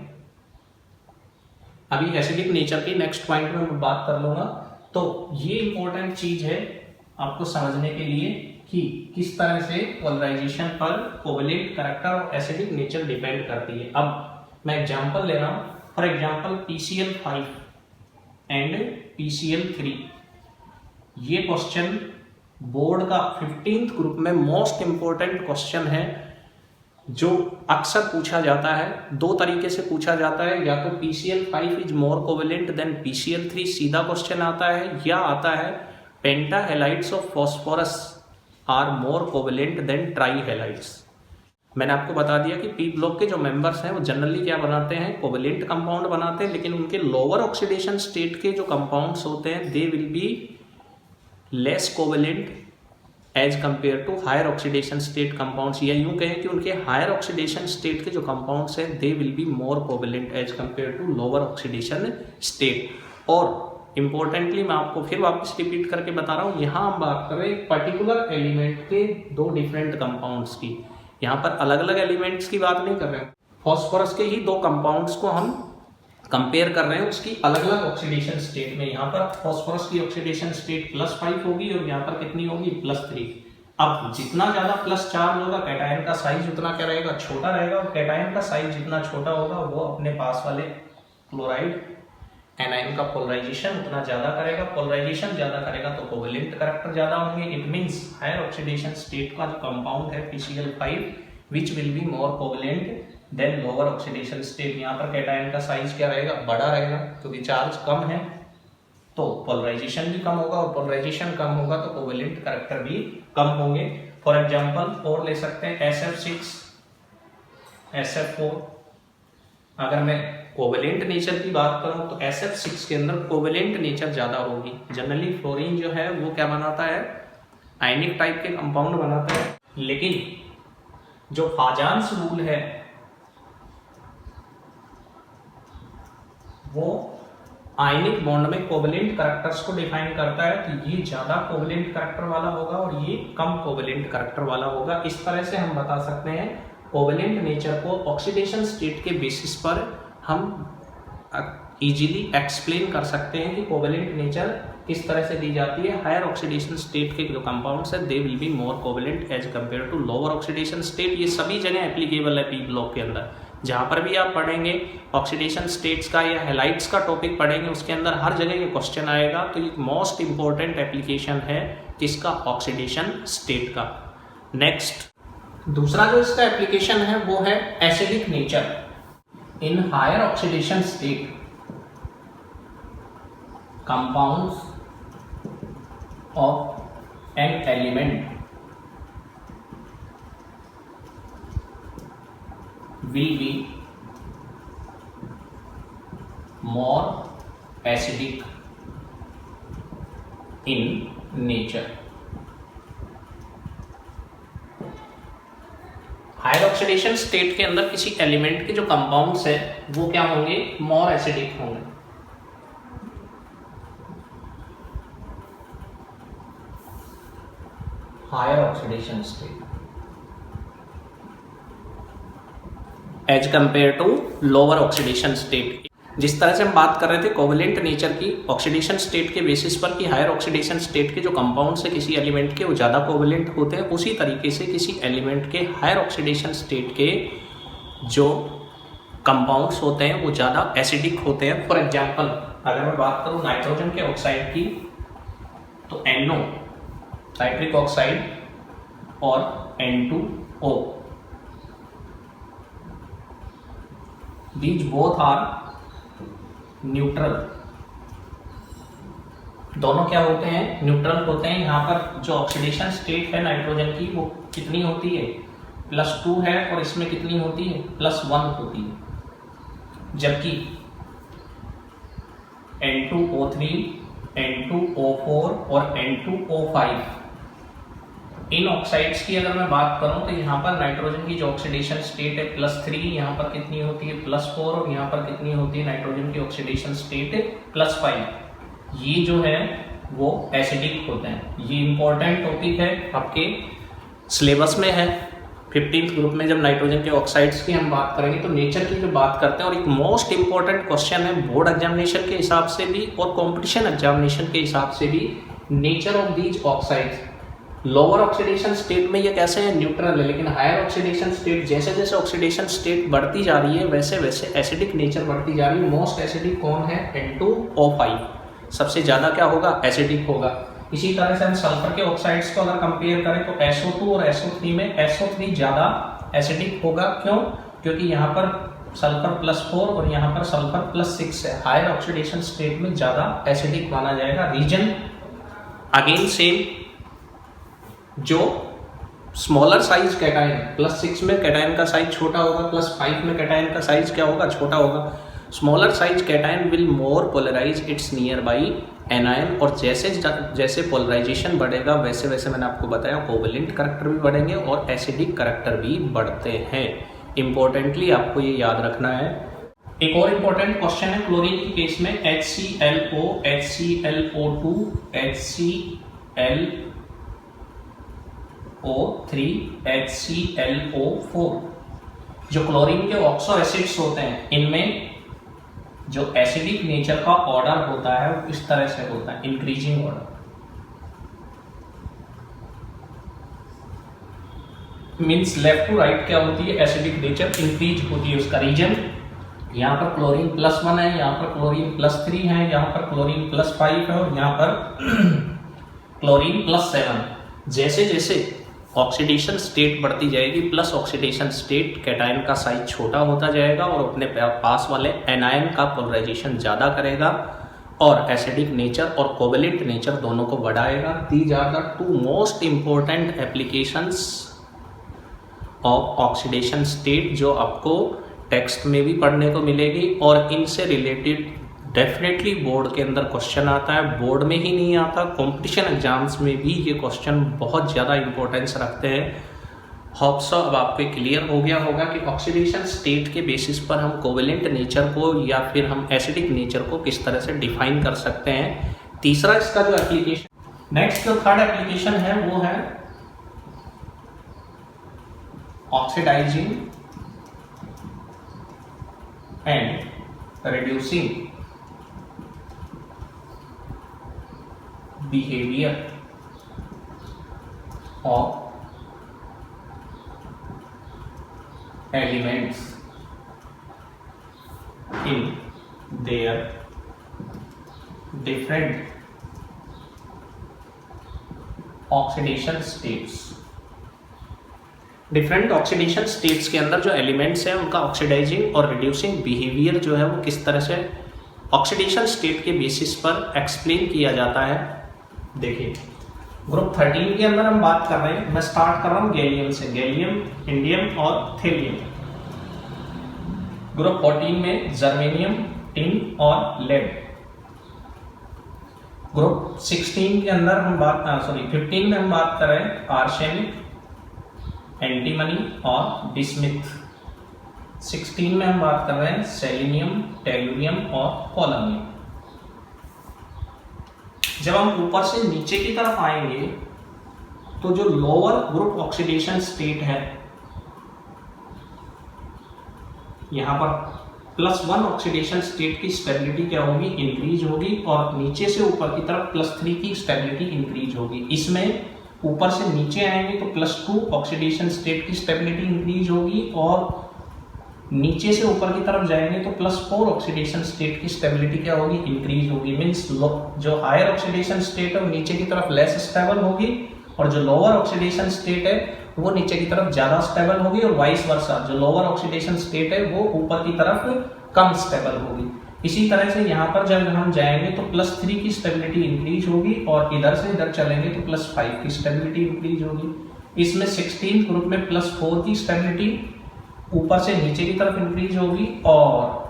अभी एसिडिक नेचर की नेक्स्ट पॉइंट में मैं बात कर लूंगा। तो ये इंपॉर्टेंट चीज है आपको समझने के लिए कि किस तरह से पोलराइजेशन पर कोवेलेंट कैरेक्टर और एसिडिक नेचर डिपेंड करती है। अब मैं एग्जांपल ले रहा हूं, for example PCl5 and PCl3। ये क्वेश्चन बोर्ड का 15th ग्रुप में मोस्ट इंपॉर्टेंट क्वेश्चन है, जो अक्सर पूछा जाता है। दो तरीके से पूछा जाता है, या तो PCl5 is more covalent then PCl3 सीधा क्वेश्चन आता है, या आता है pentahalides of phosphorus are more covalent than trihalides. मैंने आपको बता दिया कि पी ब्लॉक के जो मेंबर्स हैं वो जनरली क्या बनाते हैं, कोवेलेंट कंपाउंड बनाते हैं, लेकिन उनके लोअर ऑक्सीडेशन स्टेट के जो कंपाउंड्स होते हैं they will be less covalent as compare to higher oxidation state compounds, या यूं कहें कि उनके हायर ऑक्सीडेशन स्टेट के जो कंपाउंड्स हैं they will be more covalent as compare to lower oxidation state. और इंपॉर्टेंटली मैं आपको फिर वापस रिपीट करके बता रहा हूं, यहां हम बात कर रहे हैं पर्टिकुलर एलिमेंट के दो डिफरेंट कंपाउंड्स की, यहां पर अलग अलग एलिमेंट्स की बात नहीं कर रहे हैं। फॉस्फोरस के ही दो कंपाउंड्स को हम कंपेयर कर रहे हैं उसकी अलग अलग ऑक्सीडेशन स्टेट में। यहाँ पर फॉस्फोरस की ऑक्सीडेशन स्टेट +5 होगी और यहाँ पर कितनी होगी, +3। अब जितना ज्यादा +4 होगा कैटायन का साइज उतना क्या रहेगा, छोटा रहेगा, और कैटायन का साइज जितना छोटा होगा वो अपने पास वाले क्लोराइड एनायन का पोलराइजेशन उतना ज्यादा करेगा। पोलराइजेशन ज्यादा करेगा तो कोवेलेंट कैरेक्टर ज्यादा होंगे। It means higher oxidation state का जो कंपाउंड है PCl5 which will be more covalent than lower oxidation state. यहाँ पर कैटायन का साइज क्या रहेगा, बड़ा रहेगा, क्योंकि चार्ज कम है तो पोलराइजेशन भी कम होगा, और पोलराइजेशन कम होगा तो कोवेलेंट कैरेक्टर भी कम होंगे। फॉर एग्जांपल और ले सकते हैं SF6 SF4। अगर मैं कोवेलेंट नेचर की बात करूं तो SF6 के अंदर कोवेलेंट नेचर ज्यादा होगी। जनरली फ्लोरीन जो है वो क्या बनाता है, आयनिक टाइप के कंपाउंड बनाता है, लेकिन जो फाजान्स रूल है वो आयनिक बॉन्ड में कोवेलेंट कैरेक्टर्स को डिफाइन करता है कि ये ज्यादा कोवेलेंट कैरेक्टर वाला होगा और ये कम कोवेलेंट कैरेक्टर वाला होगा। इस तरह से हम बता सकते हैं कोवेलेंट नेचर को ऑक्सीडेशन स्टेट के बेसिस पर हम इजीली एक्सप्लेन कर सकते हैं कि कोवेलेंट नेचर किस तरह से दी जाती है। हायर ऑक्सीडेशन स्टेट के जो कंपाउंड्स है they will be more covalent as compare to lower oxidation state. ये सभी जगह एप्लीकेबल है पी ब्लॉक के अंदर। जहां पर भी आप पढ़ेंगे ऑक्सीडेशन स्टेट्स का या हैलाइड्स का टॉपिक पढ़ेंगे उसके अंदर हर जगह ये क्वेश्चन आएगा। तो ये मोस्ट इंपॉर्टेंट एप्लीकेशन है किसका, ऑक्सीडेशन स्टेट का। नेक्स्ट दूसरा जो इसका एप्लीकेशन है वो है acidic nature. In higher oxidation state compounds of an element will be more acidic in nature। Higher oxidation state के अंदर किसी एलिमेंट के जो कंपाउंड्स है वो क्या होंगे, मोर एसिडिक होंगे। Higher oxidation state as compare to lower oxidation state. जिस तरह से हम बात कर रहे थे कोवेलेंट नेचर की ऑक्सीडेशन स्टेट के बेसिस पर कि हायर ऑक्सीडेशन स्टेट के जो कंपाउंड्स है किसी एलिमेंट के वो ज़्यादा कोवेलेंट होते हैं, उसी तरीके से किसी एलिमेंट के हायर ऑक्सीडेशन स्टेट के जो कंपाउंड्स होते हैं वो ज़्यादा एसिडिक होते हैं। फॉर एग्जाम्पल अगर मैं बात करूँ नाइट्रोजन के ऑक्साइड की तो NO नाइट्रिक ऑक्साइड और N2O these both are neutral, दोनों क्या होते हैं, न्यूट्रल होते हैं। यहाँ पर जो ऑक्सीडेशन स्टेट है नाइट्रोजन की वो कितनी होती है, +2 है, और इसमें कितनी होती है, +1 होती है। जबकि N2O3, N2O4 और N2O5 इन ऑक्साइड्स की अगर मैं बात करूं तो यहाँ पर नाइट्रोजन की जो ऑक्सीडेशन स्टेट है +3, यहाँ पर कितनी होती है, +4, और यहाँ पर कितनी होती है नाइट्रोजन की ऑक्सीडेशन स्टेट +5। ये जो है वो एसिडिक होते हैं। ये इंपॉर्टेंट टॉपिक है, आपके सिलेबस में है 15th ग्रुप में। जब नाइट्रोजन के ऑक्साइड्स की हम बात करेंगे तो नेचर की जो बात करते हैं, और एक मोस्ट इंपॉर्टेंट क्वेश्चन है बोर्ड एग्जामिनेशन के हिसाब से भी और कॉम्पिटिशन एग्जामिनेशन के हिसाब से भी, nature of these oxides. Lower oxidation state में ये कैसे है, न्यूट्रल है, लेकिन हायर ऑक्सीडेशन स्टेट, जैसे जैसे ऑक्सीडेशन स्टेट बढ़ती जा रही है वैसे वैसे एसिडिक नेचर बढ़ती जा रही है। मोस्ट एसिडिक कौन है, N2O5 सबसे ज़्यादा क्या होगा, एसिडिक होगा। इसी तरह से हम सल्फर के ऑक्साइड्स को अगर कंपेयर करें तो SO2 और SO3 में SO3 ज़्यादा एसिडिक होगा। क्यों, क्योंकि यहाँ पर सल्फर +4 और यहाँ पर सल्फर +6 है। हायर ऑक्सीडेशन स्टेट में ज़्यादा एसिडिक माना जाएगा। रीजन अगेन सेम, जो स्मॉलर साइज कैटायन, +6 में कैटायन का साइज छोटा होगा, +5 में कैटायन का साइज क्या होगा, छोटा होगा। Smaller size cation will more polarize its nearby anion, और जैसे जैसे पोलराइजेशन बढ़ेगा वैसे वैसे मैंने आपको बताया कोवेलेंट करैक्टर भी बढ़ेंगे और एसिडिक करैक्टर भी बढ़ते हैं। इंपॉर्टेंटली आपको ये याद रखना है। एक और इंपॉर्टेंट क्वेश्चन है क्लोरीन के केस में, HClO, HClO2, HClO3, HClO4, जो क्लोरीन के ऑक्सो एसिड्स होते हैं, इनमें जो एसिडिक नेचर का ऑर्डर होता है वो इस तरह से होता है, increasing order. Means left to right क्या होती है, एसिडिक नेचर इंक्रीज होती है। उसका रीजन, यहाँ पर क्लोरीन +1 है, यहाँ पर क्लोरीन +3 है, यहाँ पर क्लोरीन +5 है, और यहाँ पर क्लोरीन +7। जैसे जैसे ऑक्सीडेशन स्टेट बढ़ती जाएगी, प्लस ऑक्सीडेशन स्टेट, कैटायन का साइज छोटा होता जाएगा और अपने पास वाले एनायन का पोलराइजेशन ज़्यादा करेगा और एसिडिक नेचर और कोवेलेंट नेचर दोनों को बढ़ाएगा। These are the 2 most important applications of oxidation state, जो आपको टेक्स्ट में भी पढ़ने को मिलेगी और इनसे रिलेटेड डेफिनेटली बोर्ड के अंदर क्वेश्चन आता है। बोर्ड में ही नहीं आता, कंपटीशन एग्जाम्स में भी ये क्वेश्चन बहुत ज़्यादा इंपॉर्टेंस रखते हैं। होप सो अब आपको क्लियर हो गया होगा कि ऑक्सीडेशन स्टेट के बेसिस पर हम कोवेलेंट नेचर को या फिर हम एसिडिक नेचर को किस तरह से डिफाइन कर सकते हैं। तीसरा इसका जो एप्लीकेशन, नेक्स्ट जो थर्ड एप्लीकेशन है वो है oxidizing and reducing behavior of elements in their different oxidation states। Different oxidation states के अंदर जो एलिमेंट्स हैं उनका ऑक्सीडाइजिंग और रिड्यूसिंग बिहेवियर जो है वो किस तरह से ऑक्सीडेशन स्टेट के बेसिस पर एक्सप्लेन किया जाता है। देखिए, ग्रुप 13 के अंदर हम बात कर रहे हैं, मैं स्टार्ट कर रहा हूँ गैलियम से, गैलियम, इंडियम और थेलियम। ग्रुप 14 में जर्मेनियम, टिन और लेड। ग्रुप 16 के अंदर हम 15 में हम बात कर रहे हैं आर्सेनिक, एंटीमनी और बिस्मिथ। 16 में हम बात कर रहे हैं सेलेनियम, टेलुरियम और पोलोनियम। जब हम ऊपर से नीचे की तरफ आएंगे तो जो लोअर ग्रुप ऑक्सीडेशन स्टेट है, यहां पर +1 ऑक्सीडेशन स्टेट की स्टेबिलिटी क्या होगी, इंक्रीज होगी, और नीचे से ऊपर की तरफ +3 की स्टेबिलिटी इंक्रीज होगी। इसमें ऊपर से नीचे आएंगे तो +2 ऑक्सीडेशन स्टेट की स्टेबिलिटी इंक्रीज होगी, और नीचे से ऊपर की तरफ जाएंगे तो +4 ऑक्सीडेशन स्टेट की स्टेबिलिटी क्या होगी, इंक्रीज होगी। मींस जो हायर ऑक्सीडेशन स्टेट है वो नीचे की तरफ लेस स्टेबल होगी, और जो लोअर ऑक्सीडेशन स्टेट है वो नीचे की तरफ ज्यादा स्टेबल होगी और वाइस वर्सा जो लोअर ऑक्सीडेशन स्टेट है वो ऊपर की तरफ कम स्टेबल होगी। इसी तरह से यहाँ पर जब हम जाएंगे तो +3 की स्टेबिलिटी इंक्रीज होगी और इधर से इधर चलेंगे तो +5 की स्टेबिलिटी इंक्रीज होगी। इसमें 16 ग्रुप में +4 की स्टेबिलिटी ऊपर से नीचे की तरफ इंक्रीज होगी और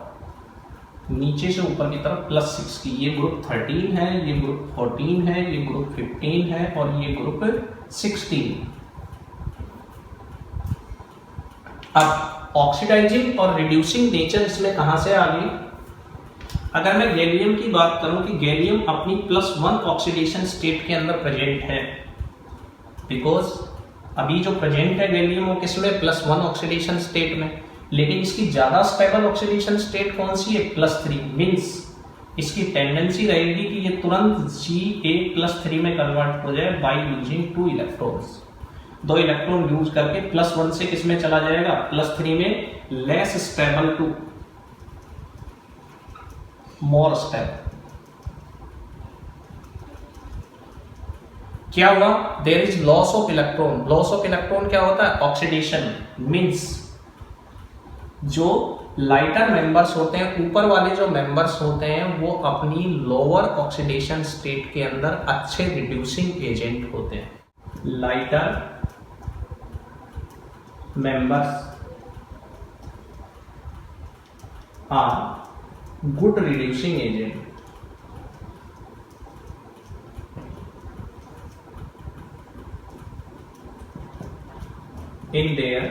नीचे से ऊपर की तरफ +6 की। ये ग्रुप 13 है, ये ग्रुप 14 है, ये ग्रुप 15 है और ये ग्रुप 16। अब ऑक्सीडाइजिंग और रिड्यूसिंग नेचर इसमें कहां से आ गई? अगर मैं गैलियम की बात करूं कि गैलियम अपनी +1 ऑक्सीडेशन स्टेट के अंदर प्रेजेंट है, बिकॉज अभी जो प्रेजेंट है गैलियम वो किसमें +1 ऑक्सीडेशन स्टेट में, लेकिन इसकी ज्यादा स्टेबल ऑक्सीडेशन स्टेट कौन सी है? +3। मींस इसकी टेंडेंसी रहेगी कि ये तुरंत Ga+3 में कन्वर्ट हो जाए by using 2 electrons. 2 electron use करके +1 से किसमें चला जाएगा? +3 में, less stable to more stable. क्या हुआ? There is loss of electron. Loss of electron क्या होता है? ऑक्सीडेशन। मींस जो लाइटर मेंबर्स होते हैं, ऊपर वाले जो मेंबर्स होते हैं वो अपनी लोअर ऑक्सीडेशन स्टेट के अंदर अच्छे रिड्यूसिंग एजेंट होते हैं। Lighter members are good reducing agent. in their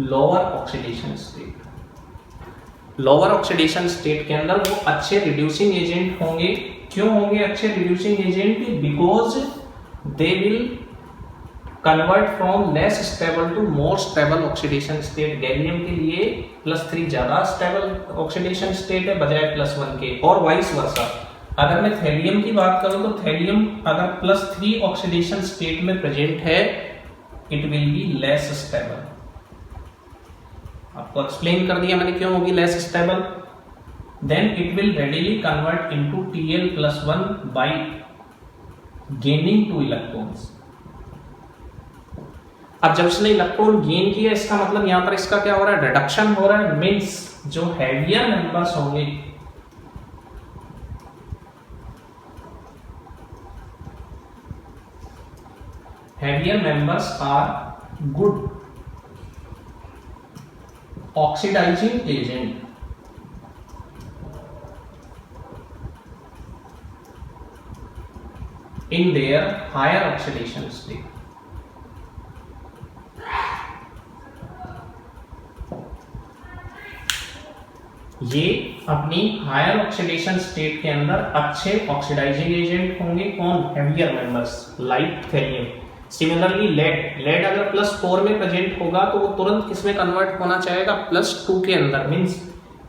lower oxidation state। Lower oxidation state के अंदर वो अच्छे रिड्यूसिंग एजेंट होंगे। क्यों होंगे अच्छे reducing agent? Because they will convert from less stable to more stable oxidation state. Gallium के लिए +3 ज्यादा स्टेबल ऑक्सीडेशन स्टेट है बजाय +1 के, और वाइस वर्सा। अगर मैं थैलियम की बात करूं तो थैलियम अगर +3 ऑक्सीडेशन स्टेट में प्रेजेंट है, it will be less stable. आपको एक्सप्लेन कर दिया मैंने क्यों होगी less stable. Then it will readily convert into Tl+1 by gaining 2 electrons. अब जब इसने इलेक्ट्रॉन गेन किया, इसका मतलब यहां पर इसका क्या हो रहा है? रिडक्शन हो रहा है। मींस जो हैवियर मेंबर्स होंगे, heavier members are good oxidizing agent in their higher oxidation state। ये अपनी हायर ऑक्सीडेशन स्टेट के अंदर अच्छे ऑक्सीडाइजिंग एजेंट होंगे। कौन? Heavier members like thallium. Similarly lead अगर +4 में प्रेजेंट होगा तो वो तुरंत किसमें कन्वर्ट होना चाहेगा? +2 के अंदर। Means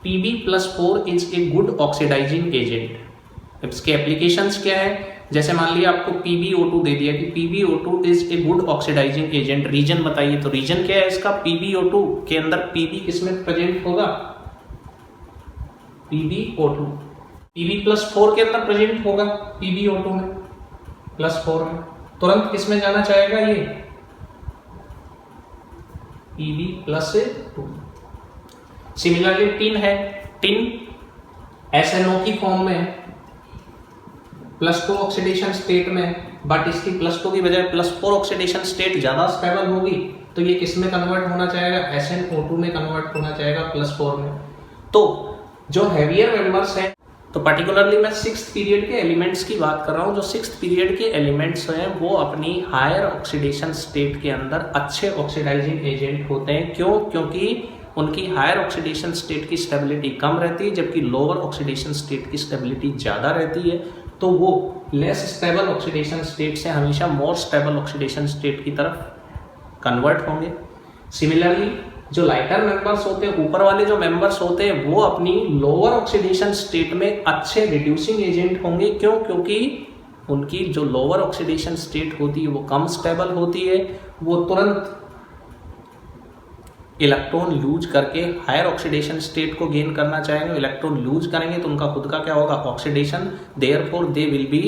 Pb+4 is a good oxidising agent. इसके एप्लीकेशंस क्या है? जैसे मान लिया आपको PbO2 दे दिया कि PbO2 is a good oxidising agent. Reason बताइए, तो रीजन क्या है इसका? PbO2 के अंदर Pb किसमें प्रेजेंट होगा? PbO2 Pb+4 के अंदर प्रेजेंट होगा, PbO2 में +4 में, तुरंत किसमें जाना चाहेगा? ये Pb+2। सिमिलरली टिन है, टिन SNO की फॉर्म में है, +2 ऑक्सीडेशन स्टेट में, बट इसकी +2 की बजाय +4 ऑक्सीडेशन स्टेट ज्यादा स्टेबल होगी, तो ये किसमें कन्वर्ट होना चाहेगा? SnO2 में कन्वर्ट होना चाहेगा +4 में। तो जो हैवियर मेंबर्स हैं, तो पर्टिकुलरली मैं 6th पीरियड के एलिमेंट्स की बात कर रहा हूँ। जो 6th पीरियड के एलिमेंट्स हैं वो अपनी हायर ऑक्सीडेशन स्टेट के अंदर अच्छे ऑक्सीडाइजिंग एजेंट होते हैं। क्यों? क्योंकि उनकी हायर ऑक्सीडेशन स्टेट की स्टेबिलिटी कम रहती है, जबकि लोअर ऑक्सीडेशन स्टेट की स्टेबिलिटी ज़्यादा रहती है। तो वो लेस स्टेबल ऑक्सीडेशन स्टेट से हमेशा मोर स्टेबल ऑक्सीडेशन स्टेट की तरफ कन्वर्ट होंगे। सिमिलरली जो लाइटर मेंबर्स होते हैं, ऊपर वाले जो मेंबर्स होते हैं, वो अपनी लोअर ऑक्सीडेशन स्टेट में अच्छे रिड्यूसिंग एजेंट होंगे। क्यों? क्योंकि उनकी जो लोअर ऑक्सीडेशन स्टेट होती है वो कम स्टेबल होती है, वो तुरंत इलेक्ट्रॉन लूज करके हायर ऑक्सीडेशन स्टेट को गेन करना चाहेंगे। इलेक्ट्रॉन लूज करेंगे तो उनका खुद का क्या होगा? Oxidation. Therefore they will be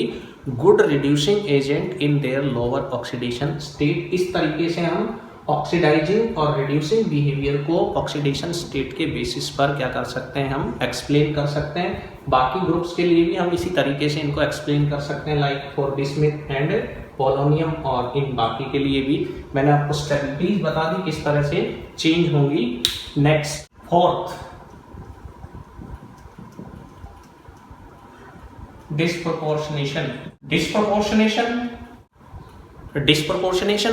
good reducing agent in their lower oxidation state. इस तरीके से हम ऑक्सीडाइजिंग और रिड्यूसिंग बिहेवियर को ऑक्सीडेशन स्टेट के बेसिस पर क्या कर सकते हैं, हम एक्सप्लेन कर सकते हैं। बाकी ग्रुप्स के लिए भी हम इसी तरीके से इनको एक्सप्लेन कर सकते हैं, like for bismuth and polonium, और इन बाकी के लिए भी मैंने आपको स्टेबिलिटीज बता दी किस तरह से चेंज होंगी। Next fourth, disproportionation. डिस्प्रोपोर्शनेशन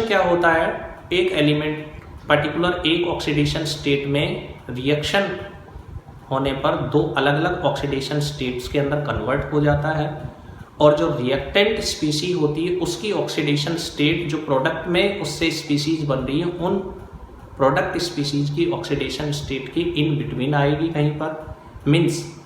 क्या होता है, एक एलिमेंट पर्टिकुलर एक ऑक्सीडेशन स्टेट में रिएक्शन होने पर दो अलग अलग ऑक्सीडेशन स्टेट्स के अंदर कन्वर्ट हो जाता है, और जो रिएक्टेंट स्पीसी होती है उसकी ऑक्सीडेशन स्टेट जो प्रोडक्ट में उससे स्पीसीज बन रही है, उन प्रोडक्ट स्पीसीज की ऑक्सीडेशन स्टेट की इन बिटवीन आएगी कहीं पर। मीन्स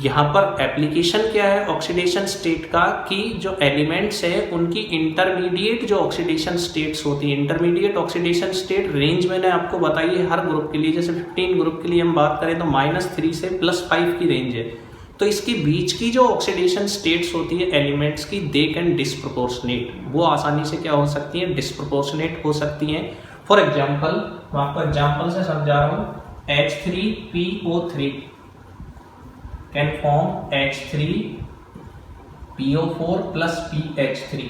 यहाँ पर एप्लीकेशन क्या है ऑक्सीडेशन स्टेट का, कि जो एलिमेंट्स है उनकी इंटरमीडिएट जो ऑक्सीडेशन स्टेट्स होती है, इंटरमीडिएट ऑक्सीडेशन स्टेट रेंज मैंने आपको बताई है हर ग्रुप के लिए। जैसे 15 ग्रुप के लिए हम बात करें तो -3 से +5 की रेंज है। तो इसके बीच की जो ऑक्सीडेशन स्टेट्स होती है एलिमेंट्स की, दे कैन डिस्प्रोपोर्शनेट, वो आसानी से क्या हो सकती हैं, डिस्प्रोपोर्शनेट हो सकती हैं। फॉर एग्जाम्पल, मैं आपको एग्जाम्पल से समझा रहा हूँ, H3PO3 can form H3PO4 plus PH3।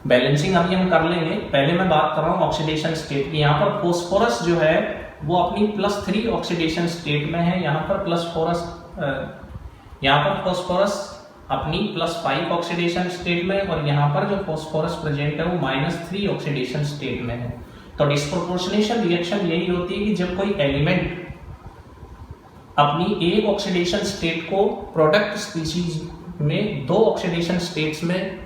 Balancing अभी हम कर लेंगे, पहले मैं बात कर रहा हूँ ऑक्सीडेशन स्टेट की। यहाँ पर फॉस्फोरस जो है वो अपनी +3 ऑक्सीडेशन स्टेट में है, यहाँ पर फॉस्फोरस अपनी +5 ऑक्सीडेशन स्टेट में, और यहाँ पर जो फॉस्फोरस प्रेजेंट है वो -3 ऑक्सीडेशन स्टेट में है। तो डिस्प्रोपोर्शनेशन रिएक्शन यही होती है कि जब कोई एलिमेंट अपनी एक ऑक्सीडेशन स्टेट को प्रोडक्ट स्पीशीज में दो ऑक्सीडेशन स्टेट्स में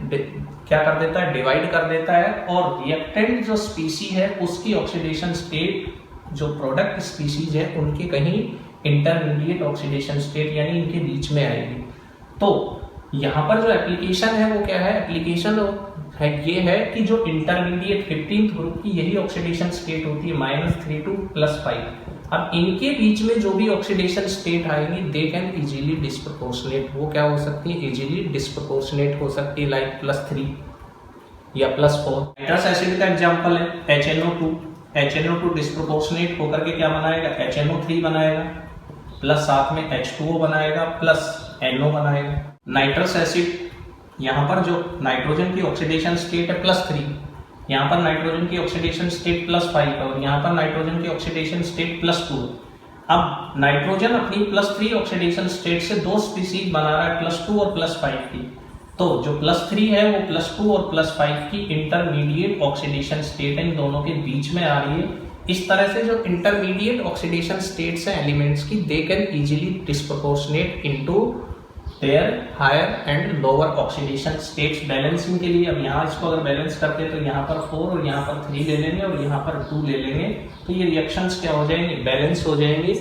क्या कर देता है, डिवाइड कर देता है, और रिएक्टेंट जो स्पीसी है उसकी ऑक्सीडेशन स्टेट जो प्रोडक्ट स्पीसीज है उनके कहीं इंटरमीडिएट ऑक्सीडेशन स्टेट यानी इनके बीच में आएगी। तो यहाँ पर जो एप्लीकेशन है वो क्या है, एप्लीकेशन है ये है कि जो इंटरमीडिएट 15th ग्रुप की यही ऑक्सीडेशन स्टेट होती है -3 to +5। अब इनके बीच में जो भी ऑक्सीडेशन स्टेट आएंगी दे कैन इजीली डिस्प्रोपोर्शनेट, वो क्या हो सकती है, इजीली डिस्प्रोपोर्शनेट हो सकती है, लाइक +3 या +4। नाइट्रस एसिड का एग्जांपल है HNO2 डिस्प्रोपोर्शनेट होकर के क्या बनाएगा, HNO3 बनाएगा, प्लस साथ में H2O बनाएगा, प्लस NO बनाएगा। नाइट्रस एसिड यहाँ पर जो नाइट्रोजन की ऑक्सीडेशन स्टेट है +3, यहाँ पर नाइट्रोजन की ऑक्सीडेशन स्टेट +5 है, और यहाँ पर नाइट्रोजन की ऑक्सीडेशन स्टेट +2। अब नाइट्रोजन अपनी +3 ऑक्सीडेशन स्टेट से दो स्पीसीज बना रहा है +2 और +5 की। तो जो +3 है वो +2 और +5 की इंटरमीडिएट ऑक्सीडेशन स्टेट इन दोनों के बीच में आ रही है। इस तरह से जो इंटरमीडिएट ऑक्सीडेशन स्टेट्स हैं एलिमेंट्स की, they can easily disproportionate into their higher and lower oxidation states. Balancing के लिए अब यहाँ इसको अगर बैलेंस करते हैं तो यहाँ पर 4 और यहाँ पर 3 ले लेंगे और यहाँ पर 2 ले लेंगे, तो ये रिएक्शंस क्या हो जाएंगे, बैलेंस हो जाएंगे।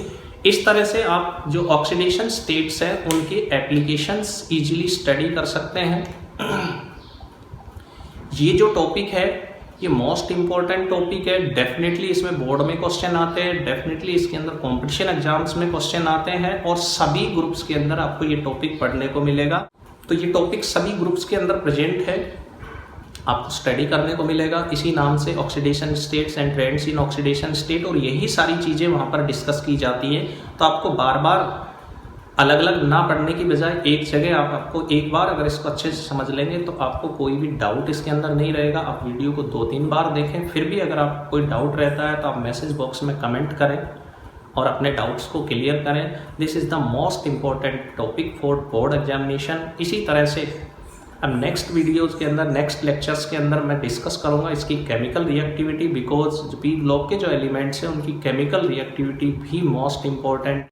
इस तरह से आप जो ऑक्सीडेशन स्टेट्स हैं उनकी एप्लीकेशंस इजीली स्टडी कर सकते हैं। ये जो टॉपिक है ये मोस्ट इंपॉर्टेंट टॉपिक है, डेफिनेटली इसमें बोर्ड में क्वेश्चन आते हैं, डेफिनेटली इसके अंदर कंपटीशन एग्जाम्स में क्वेश्चन आते हैं, और सभी ग्रुप्स के अंदर आपको ये टॉपिक पढ़ने को मिलेगा। तो ये टॉपिक सभी ग्रुप्स के अंदर प्रेजेंट है, आपको स्टडी करने को मिलेगा। इसी नाम से oxidation states and trends in oxidation state, और यही सारी चीज़ें वहाँ पर डिस्कस की जाती हैं। तो आपको बार बार अलग अलग ना पढ़ने की बजाय एक जगह आपको एक बार अगर इसको अच्छे से समझ लेंगे तो आपको कोई भी डाउट इसके अंदर नहीं रहेगा। आप वीडियो को 2-3 बार देखें, फिर भी अगर आपको कोई डाउट रहता है तो आप मैसेज बॉक्स में कमेंट करें और अपने डाउट्स को क्लियर करें। This is the most important topic for board examination. इसी तरह से अब नेक्स्ट वीडियोज़ के अंदर, नेक्स्ट लेक्चर्स के अंदर मैं डिस्कस करूँगा इसकी chemical reactivity, because P block के जो एलिमेंट्स हैं उनकी केमिकल रिएक्टिविटी भी मोस्ट इम्पॉर्टेंट,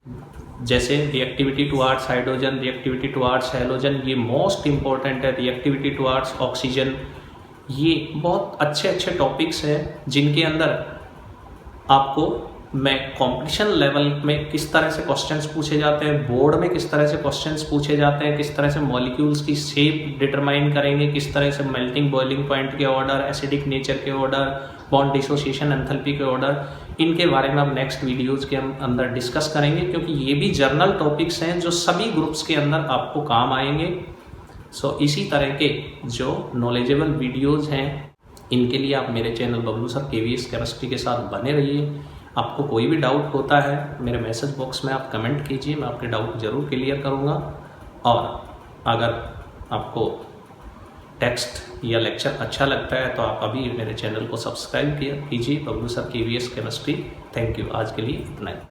जैसे reactivity towards hydrogen, reactivity towards halogen, ये मोस्ट इंपॉर्टेंट है, रिएक्टिविटी टुवार्ड्स ऑक्सीजन। ये बहुत अच्छे अच्छे टॉपिक्स हैं जिनके अंदर आपको मैं कंपटीशन लेवल में किस तरह से क्वेश्चंस पूछे जाते हैं, बोर्ड में किस तरह से क्वेश्चंस पूछे जाते हैं, किस तरह से मॉलिक्यूल्स की शेप डिटरमाइन करेंगे, किस तरह से मेल्टिंग बॉइलिंग पॉइंट के ऑर्डर, एसिडिक नेचर के ऑर्डर, बॉन्ड डिसोसिएशन एंथैल्पी के ऑर्डर, इनके बारे में अब नेक्स्ट वीडियोज़ के अंदर डिस्कस करेंगे, क्योंकि ये भी जर्नल टॉपिक्स हैं जो सभी ग्रुप्स के अंदर आपको काम आएंगे। सो इसी तरह के जो नॉलेजेबल वीडियोज़ हैं इनके लिए आप मेरे channel Bablu sir KVS chemistry के साथ बने रहिए। आपको कोई भी डाउट होता है मेरे मैसेज बॉक्स में आप कमेंट कीजिए, मैं आपके डाउट ज़रूर क्लियर करूँगा। और अगर आपको टेक्स्ट या लेक्चर अच्छा लगता है तो आप अभी मेरे चैनल को सब्सक्राइब कीजिए, Bablu sir KVS chemistry. Thank you, आज के लिए इतना ही।